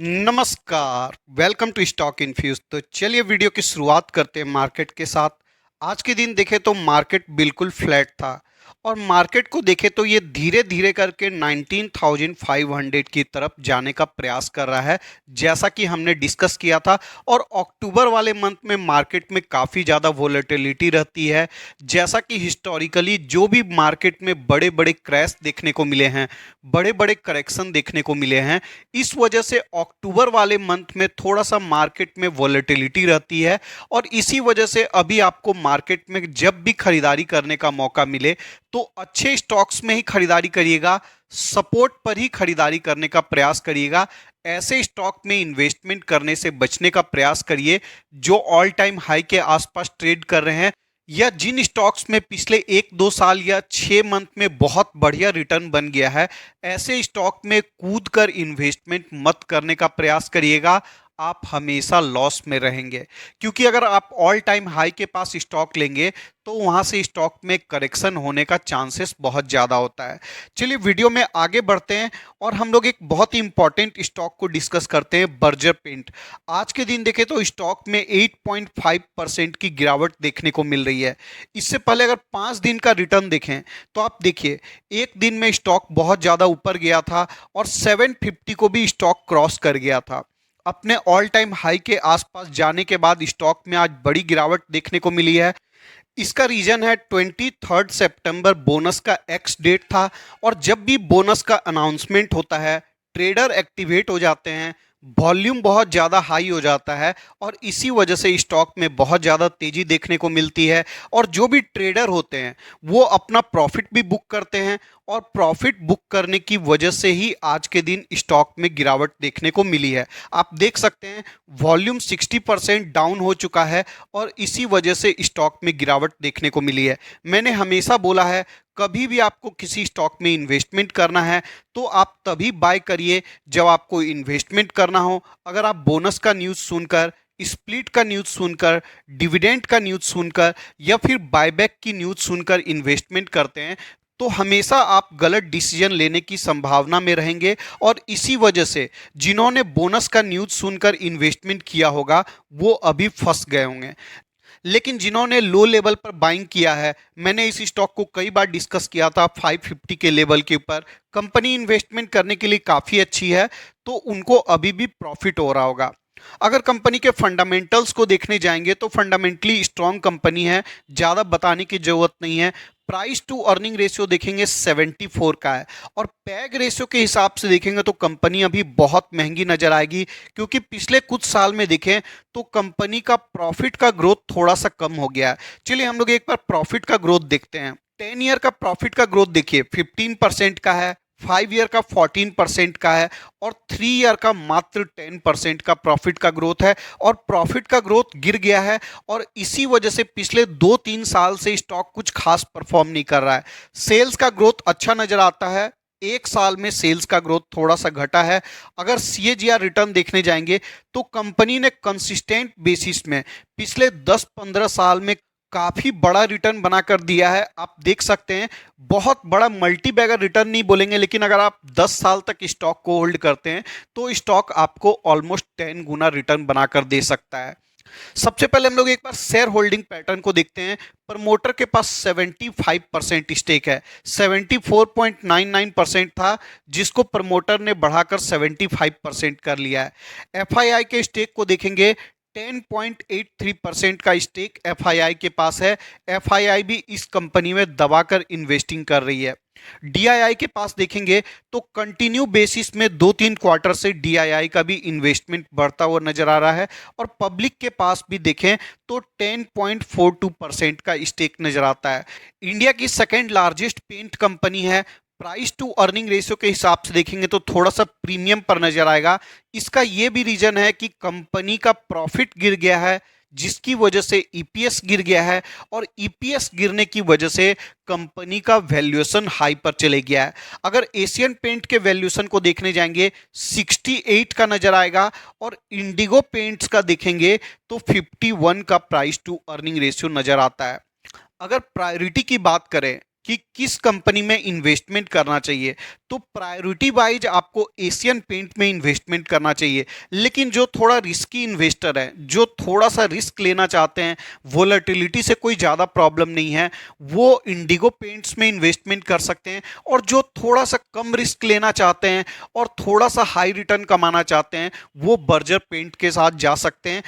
नमस्कार। Welcome to stock infuse. तो चलिए वीडियो की शुरुआत करते हैं मार्केट के साथ। आज के दिन देखें तो मार्केट बिल्कुल फ्लैट था और मार्केट को देखें तो ये धीरे धीरे करके 19,500 की तरफ जाने का प्रयास कर रहा है, जैसा कि हमने डिस्कस किया था। और अक्टूबर वाले मंथ में मार्केट में काफ़ी ज़्यादा वोलेटिलिटी रहती है, जैसा कि हिस्टोरिकली जो भी मार्केट में बड़े बड़े क्रैश देखने को मिले हैं, बड़े बड़े करेक्शन देखने को मिले हैं, इस वजह से अक्टूबर वाले मंथ में थोड़ा सा मार्केट में वॉलेटिलिटी रहती है। और इसी वजह से अभी आपको मार्केट में जब भी खरीदारी करने का मौका मिले तो अच्छे स्टॉक्स में ही खरीदारी करिएगा, सपोर्ट पर ही खरीदारी करने का प्रयास करिएगा। ऐसे स्टॉक में इन्वेस्टमेंट करने से बचने का प्रयास करिए जो ऑल टाइम हाई के आसपास ट्रेड कर रहे हैं, या जिन स्टॉक्स में पिछले 1-2 साल या 6 मंथ में बहुत बढ़िया रिटर्न बन गया है। ऐसे स्टॉक में कूद कर इन्वेस्टमेंट मत करने का प्रयास करिएगा, आप हमेशा लॉस में रहेंगे। क्योंकि अगर आप ऑल टाइम हाई के पास स्टॉक लेंगे तो वहां से स्टॉक में करेक्शन होने का चांसेस बहुत ज़्यादा होता है। चलिए वीडियो में आगे बढ़ते हैं और हम लोग एक बहुत ही इंपॉर्टेंट स्टॉक को डिस्कस करते हैं, बर्जर पेंट। आज के दिन देखें तो स्टॉक में 8.5% की गिरावट देखने को मिल रही है। इससे पहले अगर 5 दिन का रिटर्न देखें तो आप देखिए, एक दिन में स्टॉक बहुत ज़्यादा ऊपर गया था और 750 को भी स्टॉक क्रॉस कर गया था। अपने ऑल टाइम हाई के आसपास जाने के बाद स्टॉक में आज बड़ी गिरावट देखने को मिली है। इसका रीजन है 23 सितंबर बोनस का एक्स डेट था, और जब भी बोनस का अनाउंसमेंट होता है ट्रेडर एक्टिवेट हो जाते हैं, वॉल्यूम बहुत ज़्यादा हाई हो जाता है और इसी वजह से स्टॉक में बहुत ज़्यादा तेज़ी देखने को मिलती है। और जो भी ट्रेडर होते हैं वो अपना प्रॉफिट भी बुक करते हैं, और प्रॉफिट बुक करने की वजह से ही आज के दिन स्टॉक में गिरावट देखने को मिली है। आप देख सकते हैं वॉल्यूम 60% डाउन हो चुका है और इसी वजह से स्टॉक में गिरावट देखने को मिली है। मैंने हमेशा बोला है, कभी भी आपको किसी स्टॉक में इन्वेस्टमेंट करना है तो आप तभी बाय करिए जब आपको इन्वेस्टमेंट करना हो। अगर आप बोनस का न्यूज़ सुनकर, स्प्लिट का न्यूज़ सुनकर, डिविडेंड का न्यूज़ सुनकर या फिर बायबैक की न्यूज़ सुनकर इन्वेस्टमेंट करते हैं तो हमेशा आप गलत डिसीजन लेने की संभावना में रहेंगे। और इसी वजह से जिन्होंने बोनस का न्यूज़ सुनकर इन्वेस्टमेंट किया होगा वो अभी फंस गए होंगे। लेकिन जिन्होंने लो लेवल पर बाइंग किया है, मैंने इस स्टॉक को कई बार डिस्कस किया था 550 के लेवल के ऊपर, कंपनी इन्वेस्टमेंट करने के लिए काफ़ी अच्छी है, तो उनको अभी भी प्रॉफिट हो रहा होगा। अगर कंपनी के फंडामेंटल्स को देखने जाएंगे तो फंडामेंटली स्ट्रांग कंपनी है, ज़्यादा बताने की ज़रूरत नहीं है। प्राइस टू अर्निंग रेशियो देखेंगे 74 का है, और पैग रेशियो के हिसाब से देखेंगे तो कंपनी अभी बहुत महंगी नजर आएगी। क्योंकि पिछले कुछ साल में देखें तो कंपनी का प्रॉफिट का ग्रोथ थोड़ा सा कम हो गया है। चलिए हम लोग एक बार प्रॉफिट का ग्रोथ देखते हैं। 10 ईयर का प्रॉफिट का ग्रोथ देखिए 15% का है, 5 ईयर का 14% का है, और 3 ईयर का मात्र 10% का प्रॉफिट का ग्रोथ है। और प्रॉफिट का ग्रोथ गिर गया है और इसी वजह से पिछले 2-3 साल से स्टॉक कुछ खास परफॉर्म नहीं कर रहा है। सेल्स का ग्रोथ अच्छा नजर आता है, 1 साल में सेल्स का ग्रोथ थोड़ा सा घटा है। अगर सीएजीआर रिटर्न देखने जाएंगे तो कंपनी ने कंसिस्टेंट बेसिस में पिछले 10-15 साल में काफ़ी बड़ा रिटर्न बनाकर दिया है। आप देख सकते हैं, बहुत बड़ा मल्टी बैगर रिटर्न नहीं बोलेंगे, लेकिन अगर आप 10 साल तक स्टॉक को होल्ड करते हैं तो स्टॉक आपको ऑलमोस्ट 10 गुना रिटर्न बनाकर दे सकता है। सबसे पहले हम लोग एक बार शेयर होल्डिंग पैटर्न को देखते हैं। प्रमोटर के पास 75% स्टेक है, 74.99% था, जिसको प्रमोटर ने बढ़ाकर 75% कर लिया है। एफआईआई के स्टेक को देखेंगे, 10.83% का स्टेक एफआईआई के पास है। एफआईआई भी इस कंपनी में दबाकर इन्वेस्टिंग कर रही है। डीआईआई के पास देखेंगे तो कंटिन्यू बेसिस में 2-3 क्वार्टर से डीआईआई का भी इन्वेस्टमेंट बढ़ता हुआ नजर आ रहा है। और पब्लिक के पास भी देखें तो 10.42% का स्टेक नजर आता है। इंडिया की सेकेंड लार्जेस्ट पेंट कंपनी है। प्राइस टू अर्निंग रेशियो के हिसाब से देखेंगे तो थोड़ा सा प्रीमियम पर नजर आएगा। इसका यह भी रीजन है कि कंपनी का प्रॉफिट गिर गया है, जिसकी वजह से ईपीएस गिर गया है, और ईपीएस गिरने की वजह से कंपनी का वैल्यूएशन हाई पर चले गया है। अगर एशियन पेंट के वैल्यूएशन को देखने जाएंगे 68 का नजर आएगा, और इंडिगो पेंट्स का देखेंगे तो 51 का प्राइस टू अर्निंग रेशियो नजर आता है। अगर प्रायोरिटी की बात करें कि किस कंपनी में इन्वेस्टमेंट करना चाहिए। तो प्रायोरिटी वाइज आपको एशियन पेंट में इन्वेस्टमेंट करना चाहिए। लेकिन जो थोड़ा रिस्की इन्वेस्टर है, जो थोड़ा सा रिस्क लेना चाहते हैं, वोलेटिलिटी से कोई ज़्यादा प्रॉब्लम नहीं है, वो इंडिगो पेंट्स में इन्वेस्टमेंट कर सकते हैं। और जो थोड़ा सा कम रिस्क लेना चाहते हैं और थोड़ा सा हाई रिटर्न कमाना चाहते हैं, वो बर्जर पेंट के साथ जा सकते हैं।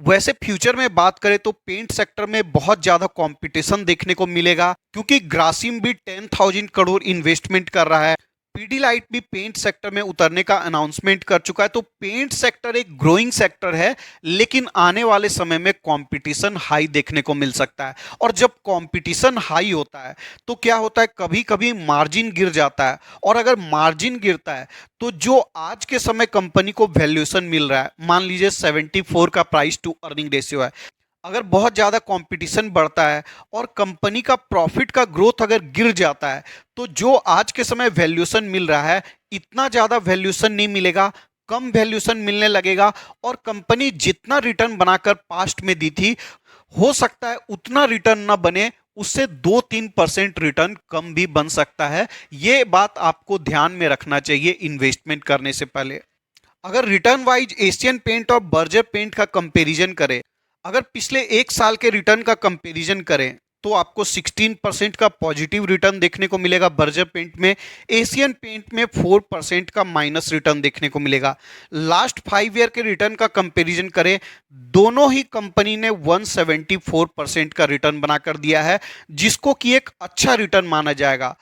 वैसे फ्यूचर में बात करें तो पेंट सेक्टर में बहुत ज़्यादा कंपटीशन देखने को मिलेगा, क्योंकि ग्रासिम भी 10,000 करोड़ इन्वेस्टमेंट कर रहा है। पीडीलाइट भी पेंट सेक्टर में उतरने का अनाउंसमेंट कर चुका है। तो पेंट सेक्टर एक ग्रोइंग सेक्टर है, लेकिन आने वाले समय में कंपटीशन हाई देखने को मिल सकता है। और जब कंपटीशन हाई होता है तो क्या होता है, कभी कभी मार्जिन गिर जाता है। और अगर मार्जिन गिरता है तो जो आज के समय कंपनी को वैल्यूएशन मिल रहा है, मान लीजिए 74 का प्राइस टू अर्निंग रेशियो है, अगर बहुत ज़्यादा कंपटीशन बढ़ता है और कंपनी का प्रॉफिट का ग्रोथ अगर गिर जाता है, तो जो आज के समय वैल्यूएशन मिल रहा है, इतना ज़्यादा वैल्यूएशन नहीं मिलेगा, कम वैल्यूएशन मिलने लगेगा। और कंपनी जितना रिटर्न बनाकर पास्ट में दी थी, हो सकता है उतना रिटर्न ना बने, उससे 2-3% रिटर्न कम भी बन सकता है। ये बात आपको ध्यान में रखना चाहिए इन्वेस्टमेंट करने से पहले। अगर रिटर्न वाइज एशियन पेंट और बर्जर पेंट का कंपैरिजन करें, अगर पिछले एक साल के रिटर्न का कंपैरिजन करें, तो आपको 16% का पॉजिटिव रिटर्न देखने को मिलेगा बर्जर पेंट में। एशियन पेंट में 4% का माइनस रिटर्न देखने को मिलेगा। लास्ट 5 ईयर के रिटर्न का कंपैरिजन करें, दोनों ही कंपनी ने 174% का रिटर्न बनाकर दिया है, जिसको कि एक अच्छा रिटर्न माना जाएगा।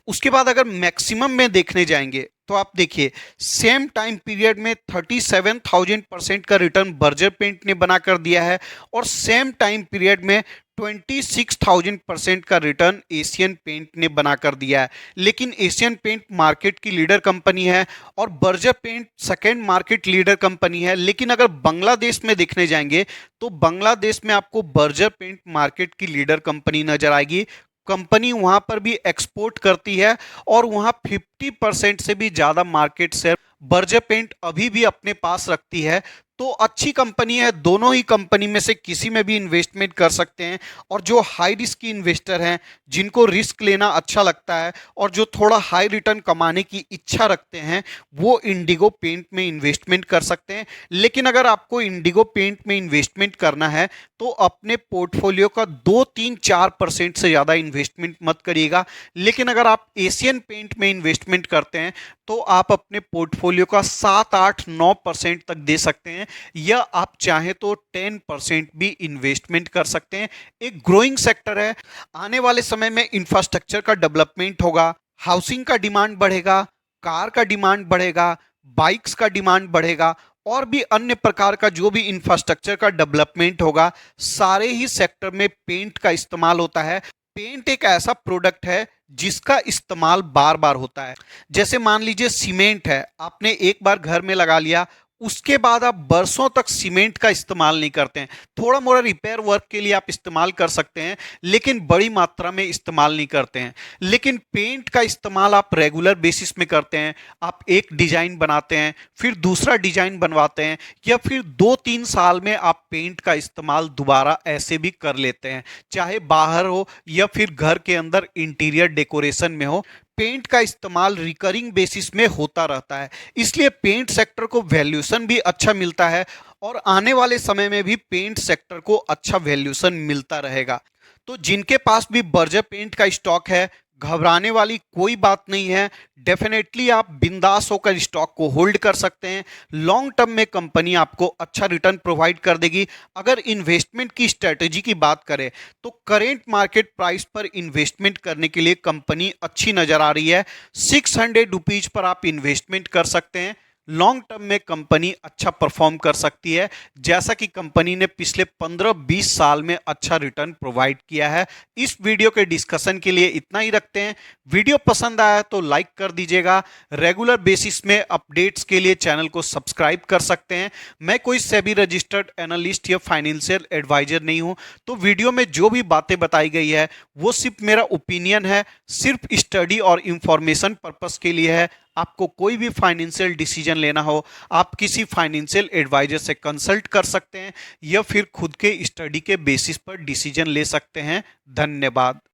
उसके बाद अगर मैक्सिमम में देखने जाएंगे तो आप देखिए, सेम टाइम पीरियड में 37,000% का रिटर्न बर्जर पेंट ने बनाकर दिया है, और सेम टाइम पीरियड में 26,000% का रिटर्न एशियन पेंट ने बनाकर दिया है। लेकिन एशियन पेंट मार्केट की लीडर कंपनी है और Berger paint second market leader company है। लेकिन अगर बांग्लादेश में देखने जाएंगे तो बांग्लादेश में आपको बर्जर पेंट मार्केट की लीडर कंपनी नजर आएगी। कंपनी वहां पर भी एक्सपोर्ट करती है और वहां 50% से भी ज़्यादा मार्केट शेयर बर्जर पेंट अभी भी अपने पास रखती है। तो अच्छी कंपनी है, दोनों ही कंपनी में से किसी में भी इन्वेस्टमेंट कर सकते हैं। और जो हाई रिस्क की इन्वेस्टर हैं, जिनको रिस्क लेना अच्छा लगता है और जो थोड़ा हाई रिटर्न कमाने की इच्छा रखते हैं, वो इंडिगो पेंट में इन्वेस्टमेंट कर सकते हैं। लेकिन अगर आपको इंडिगो पेंट में इन्वेस्टमेंट करना है तो अपने पोर्टफोलियो का 2-3-4% से ज़्यादा इन्वेस्टमेंट मत करिएगा। लेकिन अगर आप एशियन पेंट में इन्वेस्टमेंट करते हैं तो आप अपने पोर्टफोलियो का 7-8-9% तक दे सकते हैं, या आप चाहें तो 10% भी इन्वेस्टमेंट कर सकते हैं। एक ग्रोइंग सेक्टर है, आने वाले समय में इंफ्रास्ट्रक्चर का डेवलपमेंट होगा, हाउसिंग का डिमांड बढ़ेगा, कार का डिमांड बढ़ेगा, बाइक्स का डिमांड बढ़ेगा, और भी अन्य प्रकार का जो भी इंफ्रास्ट्रक्चर का डेवलपमेंट होगा, सारे ही सेक्टर में पेंट का इस्तेमाल होता है। पेंट एक ऐसा प्रोडक्ट है जिसका इस्तेमाल बार बार होता है। जैसे मान लीजिए सीमेंट है, आपने एक बार घर में लगा लिया, उसके बाद आप बरसों तक सीमेंट का इस्तेमाल नहीं करते हैं। थोड़ा मोड़ा रिपेयर वर्क के लिए आप इस्तेमाल कर सकते हैं, लेकिन बड़ी मात्रा में इस्तेमाल नहीं करते हैं। लेकिन पेंट का इस्तेमाल आप रेगुलर बेसिस में करते हैं। आप एक डिजाइन बनाते हैं, फिर दूसरा डिजाइन बनवाते हैं, या फिर 2-3 साल में आप पेंट का इस्तेमाल दोबारा ऐसे भी कर लेते हैं, चाहे बाहर हो या फिर घर के अंदर इंटीरियर डेकोरेशन में हो। पेंट का इस्तेमाल रिकरिंग बेसिस में होता रहता है, इसलिए पेंट सेक्टर को वैल्यूएशन भी अच्छा मिलता है, और आने वाले समय में भी पेंट सेक्टर को अच्छा वैल्यूएशन मिलता रहेगा। तो जिनके पास भी बर्जर पेंट का स्टॉक है, घबराने वाली कोई बात नहीं है। डेफिनेटली आप बिंदास होकर स्टॉक को होल्ड कर सकते हैं। लॉन्ग टर्म में कंपनी आपको अच्छा रिटर्न प्रोवाइड कर देगी। अगर इन्वेस्टमेंट की स्ट्रेटजी की बात करें तो करेंट मार्केट प्राइस पर इन्वेस्टमेंट करने के लिए कंपनी अच्छी नजर आ रही है। 600 रुपीज पर आप इन्वेस्टमेंट कर सकते हैं। लॉन्ग टर्म में कंपनी अच्छा परफॉर्म कर सकती है, जैसा कि कंपनी ने पिछले 15-20 साल में अच्छा रिटर्न प्रोवाइड किया है। इस वीडियो के डिस्कशन के लिए इतना ही रखते हैं। वीडियो पसंद आया तो लाइक कर दीजिएगा। रेगुलर बेसिस में अपडेट्स के लिए चैनल को सब्सक्राइब कर सकते हैं। मैं कोई सेबी रजिस्टर्ड एनालिस्ट या फाइनेंशियल एडवाइजर नहीं हूं, तो वीडियो में जो भी बातें बताई गई है वो सिर्फ मेरा ओपिनियन है, सिर्फ स्टडी और इंफॉर्मेशन पर्पस के लिए है। आपको कोई भी फाइनेंशियल डिसीजन लेना हो, आप किसी फाइनेंशियल एडवाइजर से कंसल्ट कर सकते हैं, या फिर खुद के स्टडी के बेसिस पर डिसीजन ले सकते हैं। धन्यवाद।